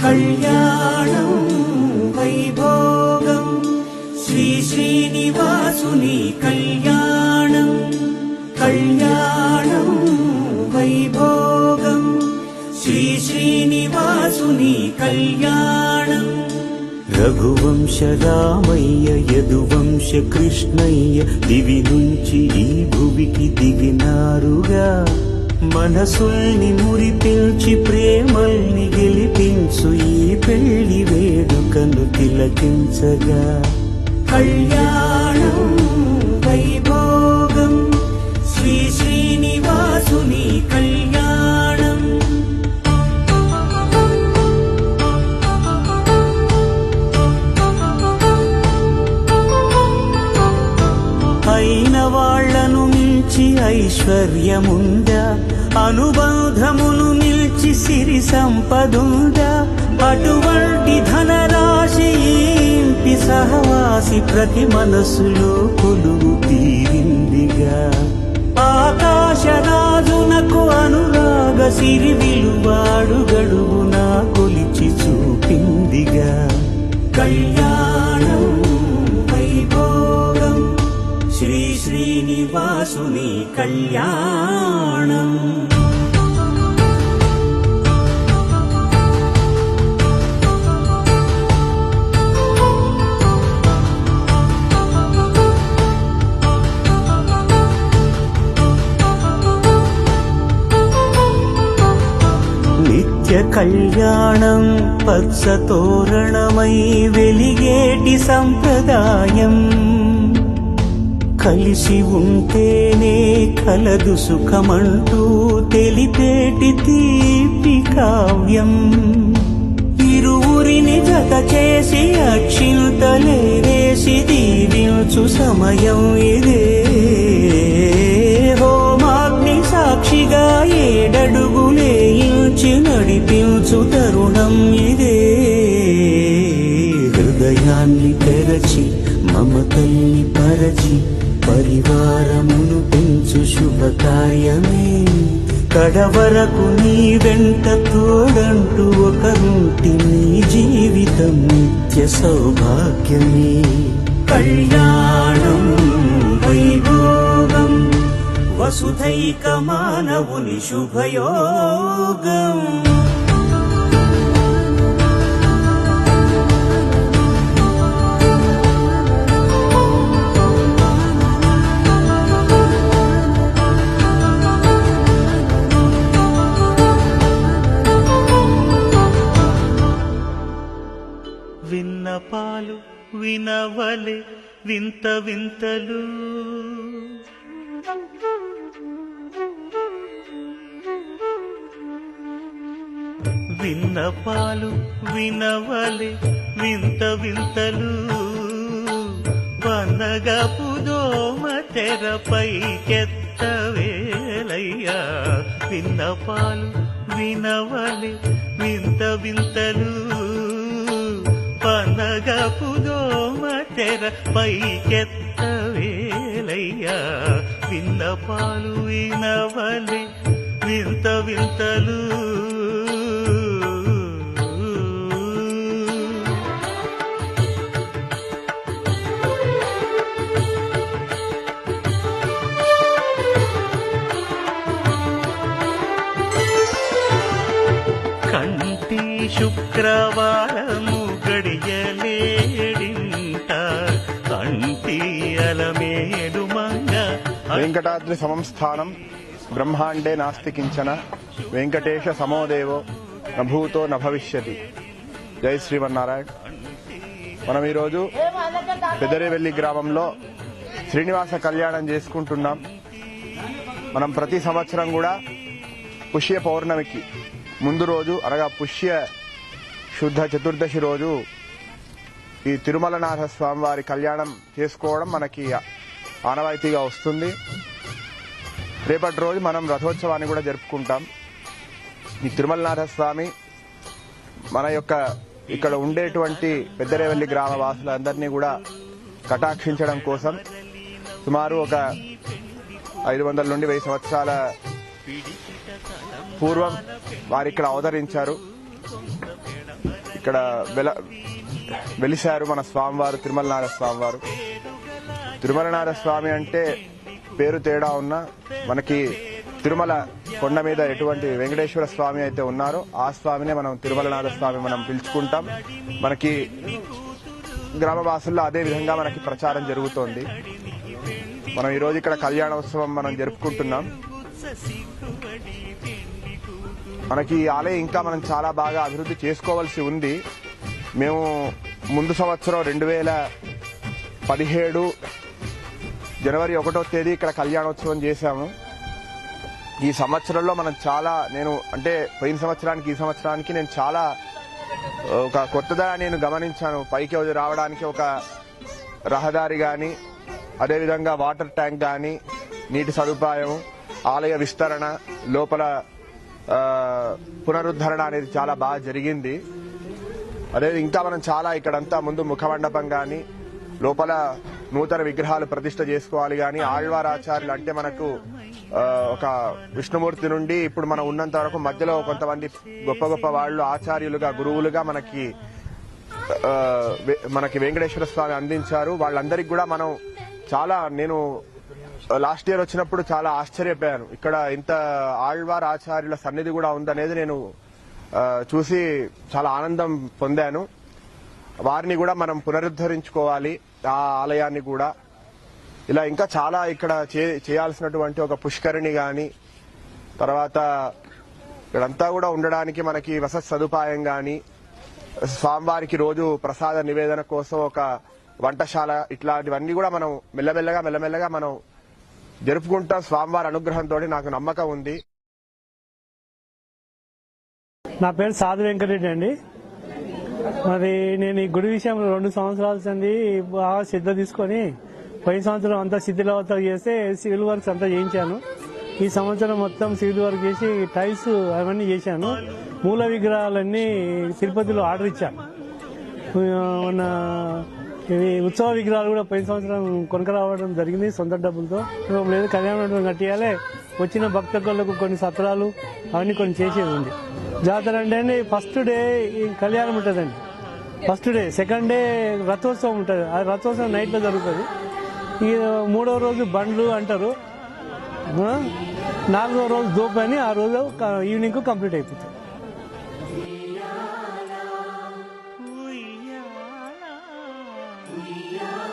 కళ్యాణం వైభోగం శ్రీ శ్రీనివాసుని కళ్యాణం కళ్యాణం వైభోగం శ్రీ శ్రీనివాసుని కళ్యాణం రఘువంశ రామయ్య యదువంశ కృష్ణయ్య దివి నుంచి ఈ భువికి దిగినారుగా మనసుల్ని మురిపించి ప్రేమల్ని గెలిపించు ఈ పెళ్లి వేడుకను తిలకించగా కళ్యాణం వైభోగం శ్రీ శ్రీనివాసుని కళ్యాణం అయిన వాళ్లను మించి ఐశ్వర్యముందా అనుబంధమును నిల్చి సిరి సంపదుందా అటువంటి ధనరాశి ఇంటి సహవాసి ప్రతి మనసులో కొలువు తీరిందిగా ఆకాశరాజునకు అనురాగ సిరి విలువాడు గడువునా కొలిచి చూపిందిగా కళ్యాణం వైభోగం శ్రీ శ్రీనివాసుని కళ్యాణం నిత్య కళ్యాణం పచ్చ తోరణమై వెలిగేటి సంప్రదాయం కలిసి ఉంటేనే కలదు సుఖమంటూ తెలిపేటి తీపి కావ్యం ఇరువురిని జత చేసి అక్షింతలేసి దీవించు సమయం ఇదే హోమాగ్ని సాక్షిగా ఏడడుగులేయించి నడిపించు తరుణం ఇదే హృదయాన్ని తెరచి మమతల్ని పరచి పరివారమును పెంచు శుభకార్యమే కడవరకు నీ వెంట తోడంటూ ఒకరుంటి నీ జీవితం నిత్య సౌభాగ్యమే కళ్యాణం వైభోగం వసుధైక మానవుని శుభయోగం విన్నపాలు వినవలే వింత వింతలు విన్నపాలు వినవలే వింత వింతలు వనగపు దోమ తెరపై కెత్తవేలయ్యా విన్నపాలు వినవలే వింత వింతలు పనగపు దోమ తెర పైకెత్తవేలయ్యా విన్నపాలు వినవలే వింత వింతలు కంటి శుక్రవారము గడియలేడింట కంటి అలమేడు మంగ వెంకటాద్రి సమస్థానం బ్రహ్మాండే నాస్తి కించన వెంకటేశ సమోదేవో నభూతో నభవిష్యతి. జై శ్రీమన్నారాయణ. మనం ఈరోజు పెదరేవెల్లి గ్రామంలో శ్రీనివాస కళ్యాణం చేసుకుంటున్నాం. మనం ప్రతి సంవత్సరం కూడా పుష్య పౌర్ణమికి ముందు రోజు అనగా పుష్య శుద్ధ చతుర్దశి రోజు ఈ తిరుమలనాథ స్వామి వారి కళ్యాణం చేసుకోవడం మనకి ఆనవాయితీగా వస్తుంది. రేపటి రోజు మనం రథోత్సవాన్ని కూడా జరుపుకుంటాం. ఈ తిరుమలనాథ స్వామి మన యొక్క ఇక్కడ ఉండేటువంటి పెద్దరేవల్లి గ్రామ వాసులందరినీ కూడా కటాక్షించడం కోసం సుమారు ఒక 500 నుండి 1000 సంవత్సరాల పూర్వం వారు ఇక్కడ అవతరించారు. ఇక్కడ వెలిశారు మన స్వామివారు తిరుమలనాథ స్వామివారు. తిరుమలనాథ స్వామి అంటే పేరు తేడా ఉన్నా మనకి తిరుమల కొండ మీద ఎటువంటి వెంకటేశ్వర స్వామి అయితే ఉన్నారో ఆ స్వామినే మనం తిరుమలనాథ స్వామి మనం పిలుచుకుంటాం. మనకి గ్రామవాసుల్లో అదే విధంగా మనకి ప్రచారం జరుగుతోంది. మనం ఈరోజు ఇక్కడ కళ్యాణోత్సవం మనం జరుపుకుంటున్నాం. మనకి ఈ ఆలయం ఇంకా మనం చాలా బాగా అభివృద్ధి చేసుకోవాల్సి ఉంది. మేము ముందు సంవత్సరం 2017 జనవరి 1వ తేదీ ఇక్కడ కళ్యాణోత్సవం చేశాము. ఈ సంవత్సరంలో మనం చాలా అంటే పోయిన సంవత్సరానికి ఈ సంవత్సరానికి నేను చాలా ఒక కొత్తగా నేను గమనించాను. పైకి రావడానికి ఒక రహదారి కానీ, అదేవిధంగా వాటర్ ట్యాంక్ కానీ, నీటి సదుపాయం, ఆలయ విస్తరణ, లోపల పునరుద్ధరణ అనేది చాలా బాగా జరిగింది. అదే ఇంకా మనం చాలా ఇక్కడంతా ముందు ముఖమండపం కానీ, లోపల నూతన విగ్రహాలు ప్రతిష్ఠ చేసుకోవాలి కానీ, ఆళ్వారాచార్యులు అంటే మనకు ఒక విష్ణుమూర్తి నుండి ఇప్పుడు మనం ఉన్నంత వరకు మధ్యలో కొంతమంది గొప్ప గొప్ప వాళ్ళు ఆచార్యులుగా గురువులుగా మనకి వెంకటేశ్వర స్వామి అందించారు. వాళ్ళందరికీ కూడా మనం నేను లాస్ట్ ఇయర్ వచ్చినప్పుడు చాలా ఆశ్చర్యపోయాను. ఇక్కడ ఇంత ఆళ్వార్ ఆచార్యుల సన్నిధి కూడా ఉందనేది నేను చూసి చాలా ఆనందం పొందాను. వారిని కూడా మనం పునరుద్ధరించుకోవాలి, ఆ ఆలయాన్ని కూడా. ఇలా ఇంకా చాలా ఇక్కడ చేయాల్సినటువంటి ఒక పుష్కరిణి గాని, తర్వాత ఇక్కడంతా కూడా ఉండడానికి మనకి వసతి సదుపాయం గాని, స్వామివారికి రోజు ప్రసాద నివేదన కోసం ఒక వంటశాల, ఇట్లాంటివన్నీ కూడా మనం మెల్లమెల్లగా మనం జరుపుకుంటాం. స్వామివారి అనుగ్రహంతో నాకు నమ్మకం ఉంది. నా పేరు సాధు వెంకటరెడ్డి అండి. మరి నేను ఈ గుడి విషయంలో 2 సంవత్సరాల సంది బాగా శ్రద్ధ తీసుకొని పోయిన సంవత్సరం అంతా శిథిలావతారం చేస్తే సివిల్ వర్క్స్ అంతా చేయించాను. ఈ సంవత్సరం మొత్తం సివిల్ వర్క్ చేసి టైల్స్ అవన్నీ చేశాను. మూల విగ్రహాలన్నీ తిరుపతిలో ఆర్డర్ ఇచ్చాను. మన ఇవి ఉత్సవ విగ్రహాలు కూడా పోయిన సంవత్సరం కొనుక రావడం జరిగింది సొంత డబ్బులతో. లేదు కళ్యాణ మండపం కట్టియాలే, వచ్చిన భక్తులకు కొన్ని సత్రాలు అవన్నీ కొన్ని చేసేది ఉంది. జాతర అంటే ఫస్ట్ డే కళ్యాణం ఉంటుందండి. ఫస్ట్ డే, సెకండ్ డే రథోత్సవం ఉంటుంది. ఆ రథోత్సవం నైట్ లో జరుగుతుంది. ఈ 3వ రోజు బండ్లు అంటారు. 4వ రోజు దోపు అని, ఆ రోజు ఈవినింగ్ కంప్లీట్ అయిపోతుంది. ఉయ్యాల